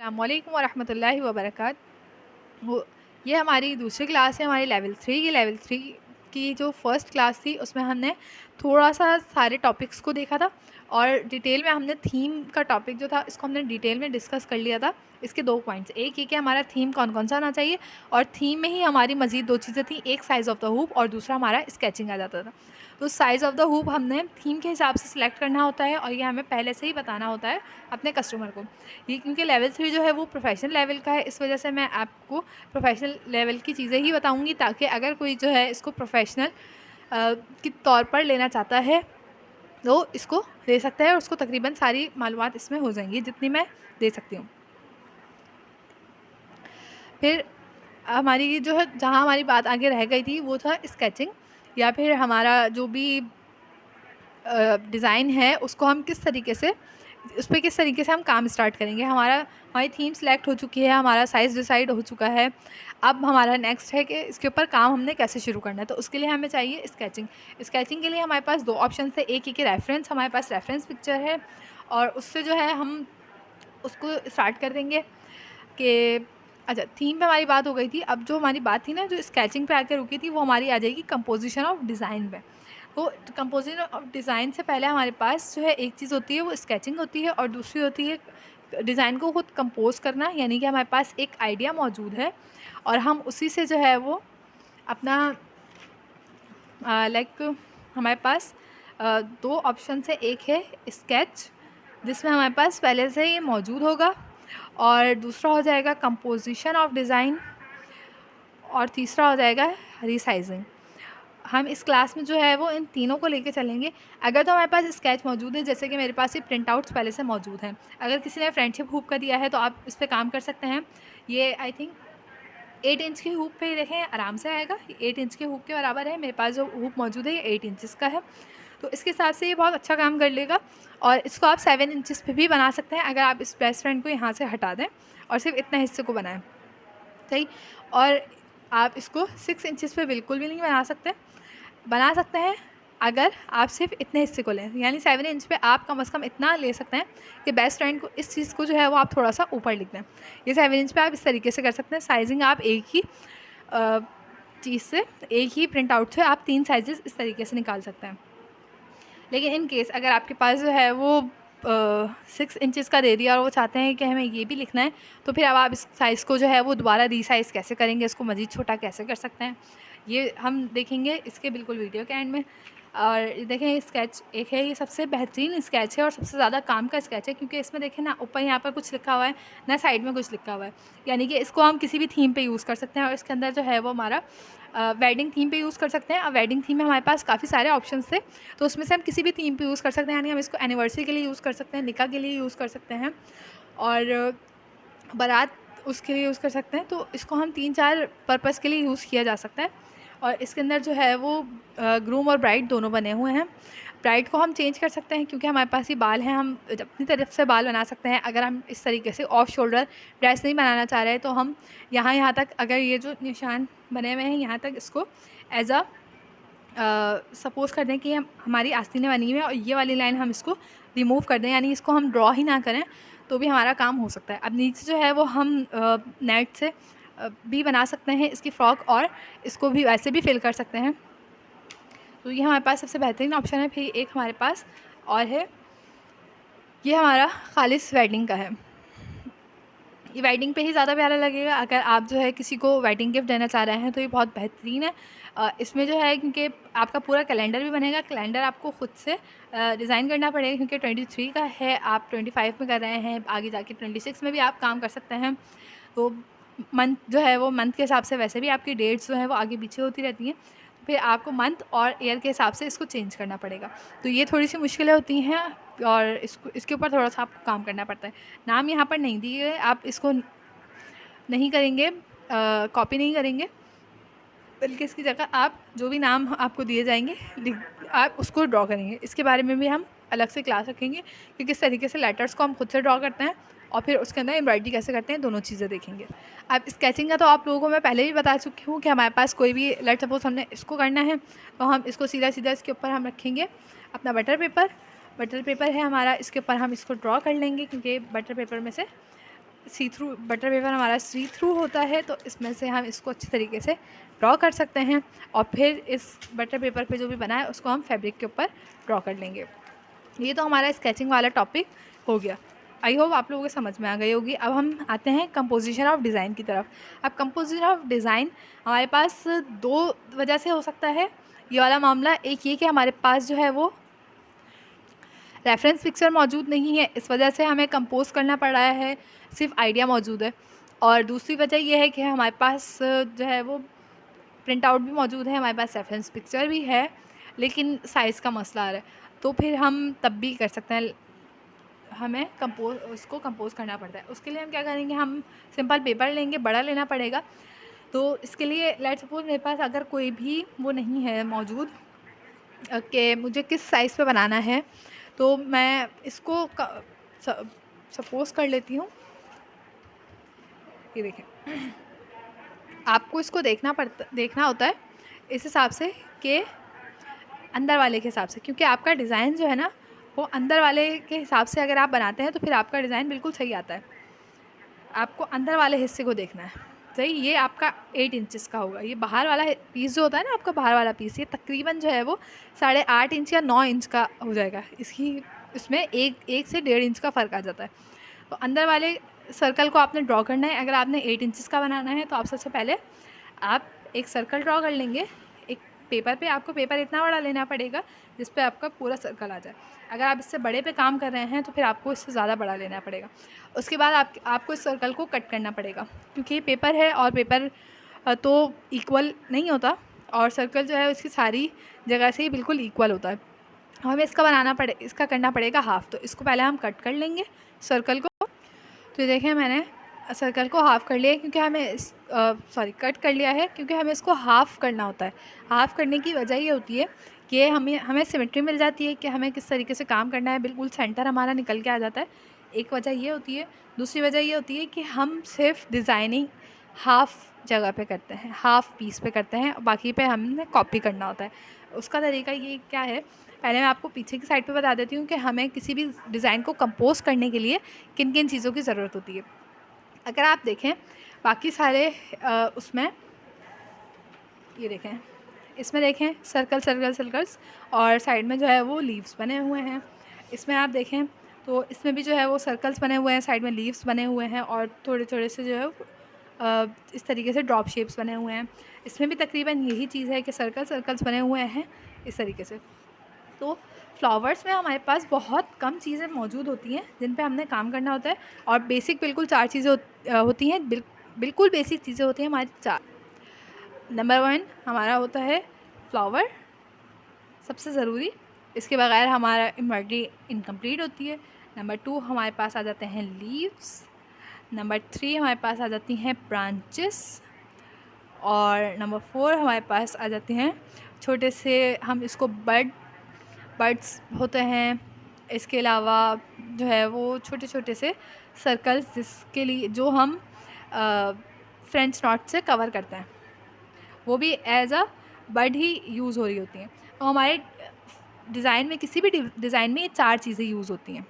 अस्सलामुअलैकुम वरहमतुल्लाहि वबरकातुहू। वो ये हमारी दूसरी क्लास है, हमारी लेवल 3 की जो फ़र्स्ट क्लास थी उसमें हमने थोड़ा-सा सारे टॉपिक्स को देखा था और डिटेल में हमने थीम का टॉपिक जो था इसको हमने डिटेल में डिस्कस कर लिया था। इसके 2 पॉइंट्स, एक ये कि हमारा थीम कौन-कौन सा होना चाहिए और थीम में ही हमारी मज़ीद 2 चीज़ें थी, एक साइज़ ऑफ़ द हूप और दूसरा हमारा स्केचिंग आ जाता था। तो साइज़ ऑफ़ द हूप हमने थीम के हिसाब से सिलेक्ट करना होता है और ये हमें पहले से ही बताना होता है अपने कस्टमर को। ये क्योंकि लेवल 3 जो है वो प्रोफेशनल लेवल का है, इस वजह से मैं आपको प्रोफेशनल लेवल की चीज़ें ही बताऊंगी ताकि अगर कोई जो है इसको प्रोफेशनल के तौर पर लेना चाहता है तो इसको ले सकता है और उसको तकरीबन सारी मालूमात इसमें हो जाएंगी जितनी मैं दे सकती हूँ। फिर हमारी जो है जहाँ हमारी बात आगे रह गई थी वो था स्केचिंग या फिर हमारा जो भी डिज़ाइन है उसको हम किस तरीके से उस पे किस तरीके से हम काम स्टार्ट करेंगे। हमारी थीम सेलेक्ट हो चुकी है, हमारा साइज़ डिसाइड हो चुका है। अब हमारा नेक्स्ट है कि इसके ऊपर काम हमने कैसे शुरू करना है। तो उसके लिए हमें चाहिए स्केचिंग। स्केचिंग के लिए हमारे पास 2 ऑप्शन है, एक ये कि रेफ़रेंस, हमारे पास रेफ़रेंस पिक्चर है और उससे जो है हम उसको स्टार्ट कर देंगे कि अच्छा थीम पे हमारी बात हो गई थी। अब जो हमारी बात थी ना जो स्केचिंग पे आके रुकी थी वो हमारी आ जाएगी कंपोज़िशन ऑफ डिज़ाइन पे। तो कंपोज़िशन ऑफ डिज़ाइन से पहले हमारे पास जो है एक चीज़ होती है वो स्केचिंग होती है और दूसरी होती है डिज़ाइन को खुद कंपोज़ करना, यानी कि हमारे पास एक आइडिया मौजूद है और हम उसी से जो है वो अपना लाइक हमारे पास 2 ऑप्शन है, एक है स्केच जिसमें हमारे पास पहले से ये मौजूद होगा और दूसरा हो जाएगा कंपोज़िशन ऑफ डिज़ाइन और तीसरा हो जाएगा रीसाइज़िंग। हम इस क्लास में जो है वो इन तीनों को लेके चलेंगे। अगर तो हमारे पास स्केच मौजूद है, जैसे कि मेरे पास ये प्रिंट आउट्स पहले से मौजूद हैं। अगर किसी ने फ्रेंडशिप हुक का दिया है तो आप इस पे काम कर सकते हैं। ये आई थिंक 8 इंच के हुक पे देखें आराम से आएगा। 8 इंच के हुक के बराबर है। मेरे पास जो हुक मौजूद है ये 8 इंचेस का है, तो इसके हिसाब से ये बहुत अच्छा काम कर लेगा और इसको आप 7 इंचेस पे भी बना सकते हैं अगर आप इस बेस्ट फ्रेंड को यहाँ से हटा दें और सिर्फ इतने हिस्से को बनाएं, सही। और आप इसको 6 इंचेस पे बिल्कुल भी नहीं बना सकते हैं अगर आप सिर्फ इतने हिस्से को लें, यानी 7 इंच पे आप कम से कम इतना ले सकते हैं कि बेस्ट फ्रेंड को इस चीज़ को जो है वो आप थोड़ा सा ऊपर लिख दें। ये 7 इंच पे आप इस तरीके से कर सकते हैं। साइजिंग आप एक ही चीज़ से, एक ही प्रिंट आउट से आप 3 साइजेस इस तरीके से निकाल सकते हैं। लेकिन इन केस अगर आपके पास जो है वो 6 इंचेस का दे दिया और वो चाहते हैं कि हमें ये भी लिखना है, तो फिर अब आप इस साइज़ को जो है वो दोबारा रीसाइज़ कैसे करेंगे, इसको मज़ीद छोटा कैसे कर सकते हैं, ये हम देखेंगे इसके बिल्कुल वीडियो के एंड में। और देखें स्केच एक है, ये सबसे बेहतरीन स्केच है और सबसे ज़्यादा काम का स्केच है क्योंकि इसमें देखें ना ऊपर यहाँ पर कुछ लिखा हुआ है ना साइड में कुछ लिखा हुआ है, यानी कि इसको हम किसी भी थीम पे यूज़ कर सकते हैं और इसके अंदर जो है वो हमारा वेडिंग थीम पे यूज़ कर सकते हैं। अब वेडिंग थीम में हमारे पास काफ़ी सारे ऑप्शंस थे, तो उसमें से हम किसी भी थीम पे यूज़ कर सकते हैं, यानी हम इसको एनिवर्सरी के लिए यूज़ कर सकते हैं, निकाह के लिए यूज़ कर सकते हैं और बारात उसके लिए यूज़ कर सकते हैं। तो इसको हम 3-4 पर्पज़ के लिए यूज़ किया जा सकता है और इसके अंदर जो है वो ग्रूम और ब्राइड दोनों बने हुए हैं। ब्राइड को हम चेंज कर सकते हैं क्योंकि हमारे पास ये बाल हैं, हम अपनी तरफ से बाल बना सकते हैं। अगर हम इस तरीके से ऑफ शोल्डर ड्रेस नहीं बनाना चाह रहे हैं तो हम यहाँ तक, अगर ये जो निशान बने हुए हैं यहाँ तक, इसको एज अ सपोज़ कर दें कि हमारी आस्तीनें बनी हुई हैं और ये वाली लाइन हम इसको रिमूव कर दें, यानी इसको हम ड्रॉ ही ना करें तो भी हमारा काम हो सकता है। अब नीचे जो है वो हम नेट से भी बना सकते हैं इसकी फ़्रॉक और इसको भी वैसे भी फिल कर सकते हैं। तो ये हमारे पास सबसे बेहतरीन ऑप्शन है। फिर एक हमारे पास और है, ये हमारा खालिस वेडिंग का है। ये वेडिंग पे ही ज़्यादा प्यारा लगेगा। अगर आप जो है किसी को वेडिंग गिफ्ट देना चाह रहे हैं तो ये बहुत बेहतरीन है। इसमें जो है क्योंकि आपका पूरा कैलेंडर भी बनेगा, कैलेंडर आपको खुद से डिज़ाइन करना पड़ेगा क्योंकि 23 का है, आप 25 में कर रहे हैं, आगे जाके 26 में भी आप काम कर सकते हैं। तो मंथ जो है वो मंथ के हिसाब से, वैसे भी आपकी डेट्स जो हैं वो आगे पीछे होती रहती हैं, फिर आपको मंथ और ईयर के हिसाब से इसको चेंज करना पड़ेगा। तो ये थोड़ी सी मुश्किलें होती हैं और इसके ऊपर थोड़ा सा आपको काम करना पड़ता है। नाम यहाँ पर नहीं दिए गए, आप इसको नहीं करेंगे, कॉपी नहीं करेंगे, बल्कि इसकी जगह आप जो भी नाम आपको दिए जाएंगे आप उसको ड्रॉ करेंगे। इसके बारे में भी हम अलग से क्लास रखेंगे कि किस तरीके से लेटर्स को हम खुद से ड्रॉ करते हैं और फिर उसके अंदर एम्ब्रॉयडरी कैसे करते हैं, दोनों चीज़ें देखेंगे। अब स्केचिंग का तो आप लोगों को मैं पहले भी बता चुकी हूँ कि हमारे पास कोई भी, लेट सपोज हमने इसको करना है तो हम इसको सीधा सीधा इसके ऊपर हम रखेंगे अपना बटर पेपर है हमारा, इसके ऊपर हम इसको ड्रॉ कर लेंगे क्योंकि बटर पेपर में से सी थ्रू बटर पेपर हमारा सी थ्रू होता है, तो इसमें से हम इसको अच्छे तरीके से ड्रॉ कर सकते हैं और फिर इस बटर पेपर पे जो भी बना है उसको हम फैब्रिक के ऊपर ड्रॉ कर लेंगे। ये तो हमारा स्केचिंग वाला टॉपिक हो गया। आई होप आप लोगों को समझ में आ गई होगी। अब हम आते हैं कंपोजिशन ऑफ डिज़ाइन की तरफ। अब कंपोजिशन ऑफ डिज़ाइन हमारे पास दो वजह से हो सकता है ये वाला मामला। एक ये कि हमारे पास जो है वो रेफरेंस पिक्चर मौजूद नहीं है, इस वजह से हमें कंपोज करना पड़ रहा है, सिर्फ आइडिया मौजूद है। और दूसरी वजह ये है कि हमारे पास जो है वो प्रिंट आउट भी मौजूद है, हमारे पास रेफरेंस पिक्चर भी है, लेकिन साइज़ का मसला आ रहा है। तो फिर हम तब भी कर सकते हैं, हमें उसको कंपोज करना पड़ता है। उसके लिए हम क्या करेंगे, हम सिंपल पेपर लेंगे, बड़ा लेना पड़ेगा। तो इसके लिए लेट्स सपोज मेरे पास अगर कोई भी वो नहीं है मौजूद कि मुझे किस साइज़ पे बनाना है, तो मैं इसको सपोज़ कर लेती हूँ। ये देखें, आपको इसको देखना होता है इस हिसाब से कि अंदर वाले के हिसाब से, क्योंकि आपका डिज़ाइन जो है ना वो अंदर वाले के हिसाब से अगर आप बनाते हैं तो फिर आपका डिज़ाइन बिल्कुल सही आता है। आपको अंदर वाले हिस्से को देखना है सही। ये आपका 8 इंचेस का होगा। ये बाहर वाला पीस जो होता है ना आपका बाहर वाला पीस, ये तकरीबन जो है वो 8.5 इंच या 9 इंच का हो जाएगा। इसमें एक से 1.5 इंच का फ़र्क आ जाता है। तो अंदर वाले सर्कल को आपने ड्रॉ करना है। अगर आपने 8 इंचेस का बनाना है तो आप सबसे पहले आप एक सर्कल ड्रॉ कर लेंगे। एक पेपर पे आपको पेपर इतना बड़ा लेना पड़ेगा जिस पे आपका पूरा सर्कल आ जाए। अगर आप इससे बड़े पे काम कर रहे हैं तो फिर आपको इससे ज़्यादा बड़ा लेना पड़ेगा। उसके बाद आपको इस सर्कल को कट करना पड़ेगा, क्योंकि ये पेपर है और पेपर तो इक्वल नहीं होता, और सर्कल जो है उसकी सारी जगह से ही बिल्कुल इक्वल होता है। हमें इसका करना पड़ेगा हाफ़। तो इसको पहले हम कट कर लेंगे सर्कल को। तो देखें मैंने सर्कल को हाफ़ कर लिया है, क्योंकि हमें कट कर लिया है, क्योंकि हमें इसको हाफ़ करना होता है। हाफ़ करने की वजह ये होती है कि हमें सिमेट्री मिल जाती है कि हमें किस तरीके से काम करना है, बिल्कुल सेंटर हमारा निकल के आ जाता है। एक वजह ये होती है। दूसरी वजह ये होती है कि हम सिर्फ डिज़ाइनिंग हाफ़ जगह पे करते हैं, हाफ़ पीस पे करते हैं, बाकी पे हमने कॉपी करना होता है। उसका तरीका ये क्या है, पहले मैं आपको पीछे की साइड पे बता देती हूँ कि हमें किसी भी डिज़ाइन को कंपोज़ करने के लिए किन किन चीज़ों की ज़रूरत होती है। अगर आप देखें बाकी सारे उसमें ये देखें, इसमें देखें सर्कल्स और साइड में जो है वो लीव्स बने हुए हैं। इसमें आप देखें तो इसमें भी जो है वो सर्कल्स बने हुए हैं, साइड में लीव्स बने हुए हैं और थोड़े थोड़े से जो है इस तरीके से ड्रॉप शेप्स बने हुए हैं। इसमें भी तकरीबन यही चीज़ है कि सर्कल्स बने हुए हैं इस तरीके से। तो फ्लावर्स में हमारे पास बहुत कम चीज़ें मौजूद होती हैं जिन पे हमने काम करना होता है, और बेसिक बिल्कुल 4 चीज़ें होती हैं। बिल्कुल बेसिक चीज़ें होती हैं हमारी 4। नंबर 1 हमारा होता है फ्लावर, सबसे ज़रूरी। इसके बगैर हमारा एम्ब्रॉयडरी इनकम्प्लीट होती है। नंबर 2 हमारे पास आ जाते हैं लीव्स। नंबर 3 हमारे पास आ जाती हैं ब्रांचेस। और नंबर 4 हमारे पास आ जाते हैं छोटे से, हम इसको बर्ड्स होते हैं। इसके अलावा जो है वो छोटे छोटे से सर्कल्स जिसके लिए जो हम फ्रेंच नॉट से कवर करते हैं, वो भी एज अ बर्ड ही यूज़ हो रही होती हैं। तो हमारे डिज़ाइन में किसी भी डिज़ाइन में ये 4 चीज़ें यूज़ होती हैं।